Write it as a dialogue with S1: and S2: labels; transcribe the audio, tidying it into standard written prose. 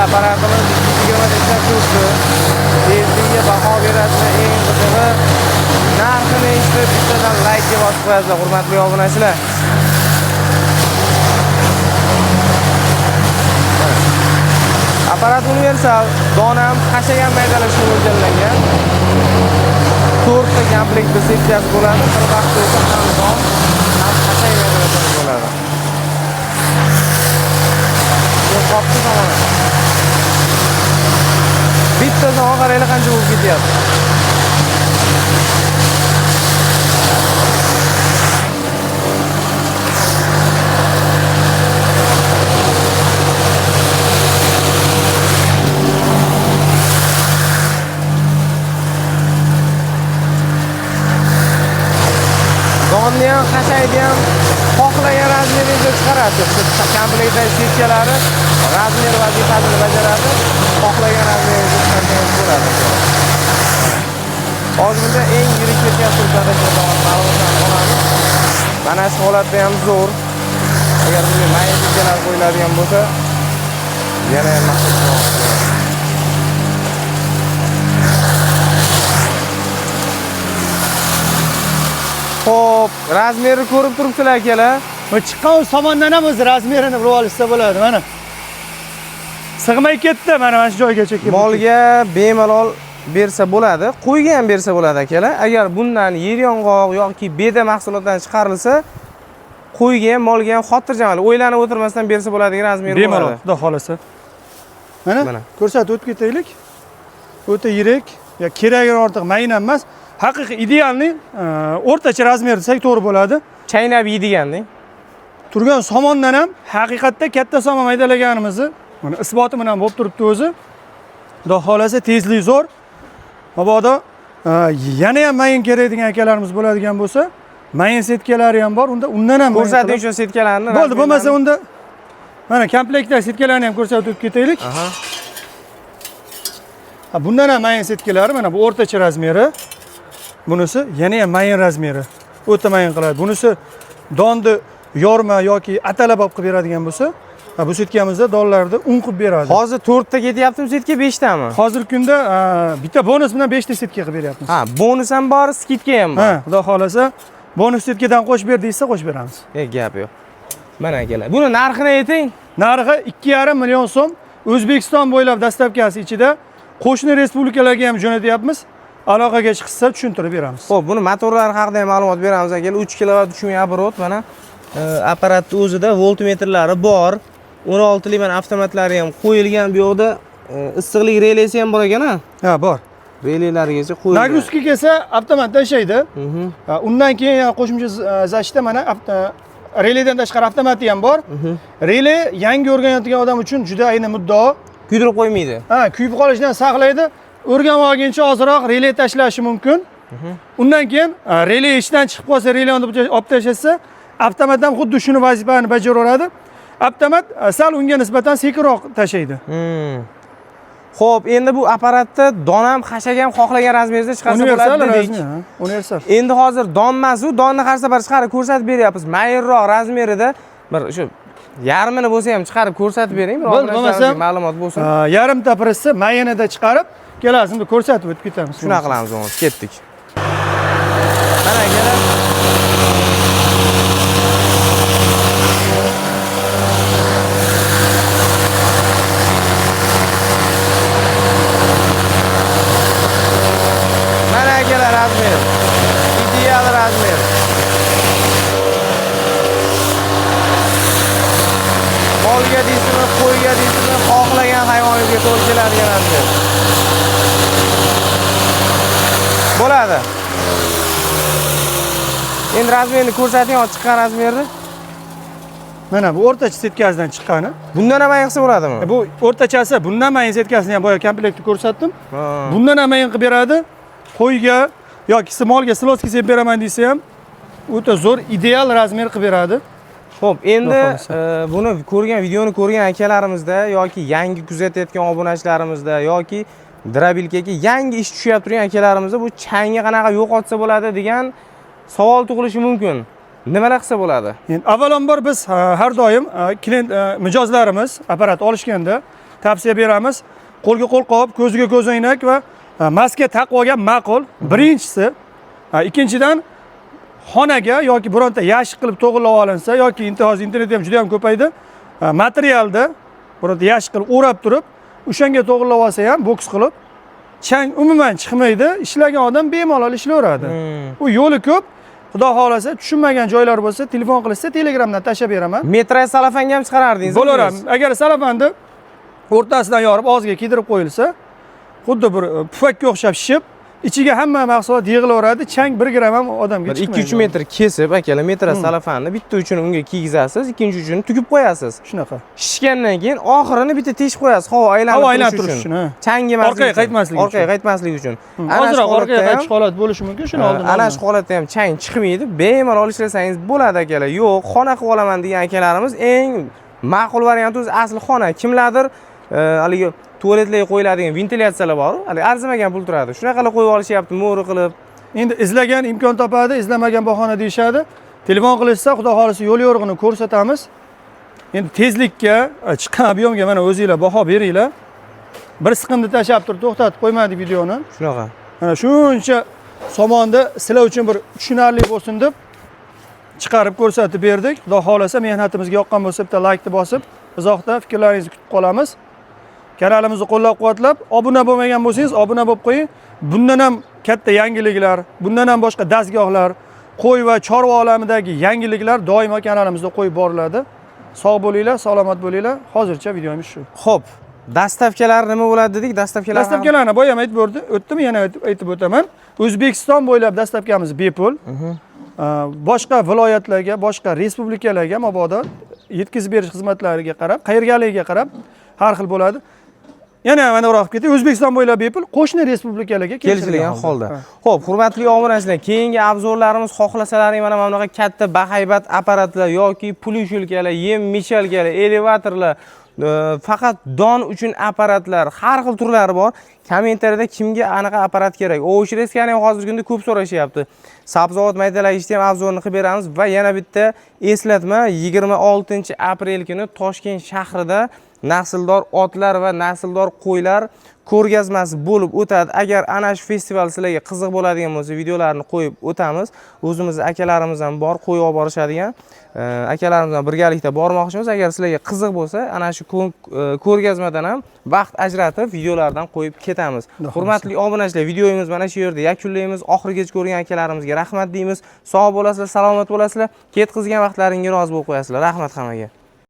S1: apparatimiz 220 tezligiga baho beradi. Eng qizig'i narxini eshitib bittadan like bosib qo'yasizlar, hurmatli obunachilar. Apparat universal, donam qashagan maydalashga mo'ljallangan. 4 ta komplekt seksiyasi bo'ladi. Bir vaqtda esa ham don, ham qashay maydalashga bo'ladi. Qopni tomoni. Bitta soha qaraylar qancha bo'lib ketyapti. Donni ham, qashayni ham xohlagan razmeringizda chiqarasiz. Komplektdagi setkalari razmer vazifasini bajaradi. Xohlagan razmeringizda chiqarsangiz bo'ladi. Hozirda eng yirik ketgan suratda ma'lumotlarni olamiz. Mana shu holatda ham zo'r. Agar bunga mayin setkalar qo'yiladigan bo'lsa, yana ham maqsad qilmoqchi. Xo'p, razmerni ko'rib turibsizlar akalar.
S2: Bu chiqqan somondan ham o'z razmerini bilib olishsa bo'ladi, mana. Sig'may ketdi, mana shu joygacha kelib.
S1: Molga bemalol bersa bo'ladi, qo'yga ham bersa bo'ladi akalar. Agar bundan yer yong'oq yoki beda mahsulotdan chiqarilsa, qo'yga ham, molga ham xotirjam, o'ylanib o'tirmasdan bersa bo'ladigan razmer bo'ladi.
S2: Bemalol, xudo xolasa. Mana ko'rsatib o'tib ketaylik. O'ta yirik, ya keragi ortiq mayin ham emas. Haqiqiy idealni o'rtacha razmer desak to'g'ri bo'ladi.
S1: Chaynab yeydigandek.
S2: Turgan somondan ham haqiqatda katta somon maydalaganimizni mana isboti bilan bo'lib turibdi o'zi. Xudo xolasa tezlik zo'r. Mabodo yana ham mayin kerak degan akalarimiz bo'ladigan bo'lsa, mayin setkalari ham bor. Undan ham
S1: ko'rsating shu setkalarni.
S2: Bo'ldi, bo'lmasa unda mana komplektdagi setkalarni ham ko'rsatib ketaylik. Bundan ham mayin setkalari, mana bu o'rtacha razmeri. Bunisi yana ham mayin razmeri. O'ta mayin qiladi. Bunisi donni yorma yoki atalab olib qilib beradigan bo'lsa, bu setkamizda donlarni un qilib beradi.
S1: Hozir 4 ta ketyaptimi setka, 5 tami?
S2: Hozirgi kunda bitta bonus bilan 5 ta setka qilib beryapmiz.
S1: Ha, bonus ham bor, skidka ham bor.
S2: Ha, xudo xolasa, bonus setkadan qo'shib ber deysa, qo'shib beramiz.
S1: Gap yo'q. Mana akalar. Buni narxini ayting.
S2: Narxi 2,5 million so'm. O'zbekiston bo'ylab dastavkasi ichida qo'shni respublikalarga ham jo'natyapmiz. Aloqaga chiqsa tushuntirib beramiz.
S1: Xo'p, buni motorlari haqida ham ma'lumot beramiz akalar. 3 kW 3000 оборот mana apparatning o'zida voltmetrlari bor. 16 lik mana avtomatlari ham qo'yilgan. Bu yoqda issiqlik relesi ham bor ekan-a?
S2: Ha, bor.
S1: Relelarigacha qo'yilgan.
S2: Nagruska kelsa avtomat tashlaydi. Undan keyin qo'shimcha zashda mana relaydan tashqari avtomati ham bor. Relay yangi o'rganayotgan odam uchun juda ayni muddao.
S1: Kuydirib qo'ymaydi.
S2: Ha, kuyib qolishdan saqlaydi. O'rganib olguncha ozroq relay tashlashi mumkin. Undan keyin relay ishdan chiqib qolsa, relay olib tashlasa, avtomat ham xuddi shuni vazifani bajaraveradi. Avtomat sal unga nisbatan sekinroq tashlaydi.
S1: Xo'p, endi bu apparatda don ham, xashak ham xohlagan razmeringizda chiqarsa bo'ladi dedik.
S2: Universal.
S1: Endi hozir don emas, u donni har safar chiqarib ko'rsatib beryapmiz. Mayinroq razmerida bir shu yarmini bo'lsa ham chiqarib ko'rsatib bering,
S2: bo'lmasa
S1: ma'lumot bo'lsin.
S2: Yarimta pressni mayinida chiqarib kelasizmi, ko'rsatib o'tib ketamiz.
S1: Shunaqa qilamiz, o'g'il. Ketdik. Mana akalar. Mana akalar razmer. Ideal razmer. Molga deysizmi, qo'yga deysizmi, xohlagan hayvoningizga to'g'ri keladigan razmer. Bo'ladi. Endi razmerni ko'rsating, chiqqan razmerni.
S2: Mana bu o'rtacha setkasidan chiqqani.
S1: Bundan ham mayin qilsa bo'ladimi?
S2: Bu o'rtachasi, bundan mayin setkasini ham boya komplektni ko'rsatdim. Bundan ham mayin qilib beradi. Qo'yga yoki molga siloska sepib beraman desa ham o'ta zo'r, ideal razmer qilib beradi.
S1: Xo'p, endi buni ko'rgan, videoni ko'rgan akalarimizda yoki yangi kuzatayotgan obunachilarimizda yoki Drabilkaga yangi ish tushib turgan akalarimizda bu changni qanaqa yo'qotsa bo'ladi degan savol tug'ilishi mumkin. Nimalar qilsa bo'ladi?
S2: Endi avvalambor biz har doim klient mijozlarimiz apparat olishganda tavsiya beramiz. Qo'lga qo'l qo'yib, ko'ziga ko'z o'ynak va maska taqib olgan ma'qul. Birinchisi, ikkinchidan xonaga yoki bironta yashik qilib to'g'irlab olinsa yoki hozir internet ham juda ham ko'paydi. Materialda bironta yashik qilib o'rab turib, o'shanga to'g'irlab olsa ham boks qilib, chang umuman chiqmaydi. Ishlagan odam bemalol ishlayveradi. U yo'li ko'p. Xudo xolasa tushunmagan joylar bo'lsa, telefon qilsa, Telegramdan tashlab beraman.
S1: Metra salafanga ham chiqarardingiz.
S2: Bo'laram. Agar salafanni o'rtasidan yorib, og'ziga kiydirib qo'yilsa, xuddi bir pufakka o'xshab shishib, ichiga hamma mahsulot yig'ilaveradi, chang 1 gram ham odamga chiqmaydi.
S1: 2-3 metr kesib, akalar, metra salafanni bitta uchini unga kiygizasiz, ikkinchi uchini tugib qo'yasiz.
S2: Shunaqa.
S1: Shishgandan keyin oxirini bitta teshib qo'yasiz, havo aylanib turish uchun. Chang yemaslik
S2: orqaga qaytmaslik uchun.
S1: Orqaga qaytmaslik uchun.
S2: Hozirroq orqaga qaytish holati bo'lishi mumkin, shuni oldin.
S1: Ana shu holatda ham chang chiqmaydi, bemalol ishlasangiz bo'ladi, akalar. Yo'q, xona qilib olaman degan akalarimiz eng ma'qul variant o'zi asli xona. Kimlardir haligi tualetlarga qo'yiladigan ventilyatsiyalar bor, hali arzimagan pul turadi. Shunaqalar qo'yib olishyapti, mo'ri qilib.
S2: Endi izlagan imkon topadi, izlamagan bahona deyishadi. Telefon qilishsa, xudo xolisa yo'l yo'rig'ini ko'rsatamiz. Endi tezlikka, chiqqan ob'yomga mana o'zingizlar baho beringlar. Bir siqimni tashlab turib to'xtatib qo'ymadik videoni.
S1: Shunaqa.
S2: Mana shuncha somonni sizlar uchun bir tushunarli bo'lsin deb chiqarib ko'rsatib berdik. Xudo xolasa mehnatimizga yoqqan bo'lsa, bitta laykni bosib, izohda fikrlaringizni kutib qolamiz. Kanalimizni qo'llab-quvvatlab, obuna bo'lmagan bo'lsangiz, obuna bo'lib qo'ying. Bundan ham katta yangiliklar, bundan ham boshqa dastgohlar, qo'y va chorva olamidagi yangiliklar doimo kanalimizda qo'yib boriladi. Sog' bo'linglar, salomat bo'linglar. Hozircha videomiz shu.
S1: Xo'p, dastavkalar nima bo'ladi dedik?
S2: Dastavkalarni boya ham aytib o'tdim, yana aytib o'taman. O'zbekiston bo'ylab dastavkamiz bepul. Boshqa viloyatlarga, boshqa respublikalarga mabodo yetkazib berish xizmatlariga qarab, qayerganligiga qarab har xil bo'ladi. Yana mana uroq ketdik. O'zbekiston bo'ylab bepul, qo'shni respublikalarga
S1: kelishilgan holda. Xo'p, hurmatli obunachilar, keyingi obzorlarimiz xohlasalaring mana bunaqa katta bahaybat apparatlar yoki pulishelkalar, yem-michalkalar, elevatorlar, faqat don uchun apparatlar, har xil turlari bor. Kommentariyada kimga anaqa apparat kerak? O'shireskani ham hozirgi kunda ko'p so'rashyapti. Sabzavot maydalagishni ham obzorini qilib beramiz va yana bitta eslatma, 26-aprel kuni Toshkent shahrida nasldor otlar va nasldor qo'ylar ko'rgazmasi bo'lib o'tadi. Agar ana shu festival sizlarga qiziq bo'ladigan bo'lsa, videolarni qo'yib o'tamiz. O'zimizning akalarimiz ham bor, qo'yib olib borishadigan. Akalarimiz bilan birgalikda bormoqchimiz. Agar sizlarga qiziq bo'lsa, ana shu ko'rgazmadan ham vaqt ajratib videolardan qo'yib ketamiz. Hurmatli obunachilar, videomiz mana shu yerda yakunlaymiz. Oxirigacha ko'rgan akalarimizga rahmat deymiz. Sog' bo'lasizlar, salomat bo'lasizlar. Ketkizgan vaqtlaringizga rozi bo'lib qo'yasizlar. Rahmat hammaga.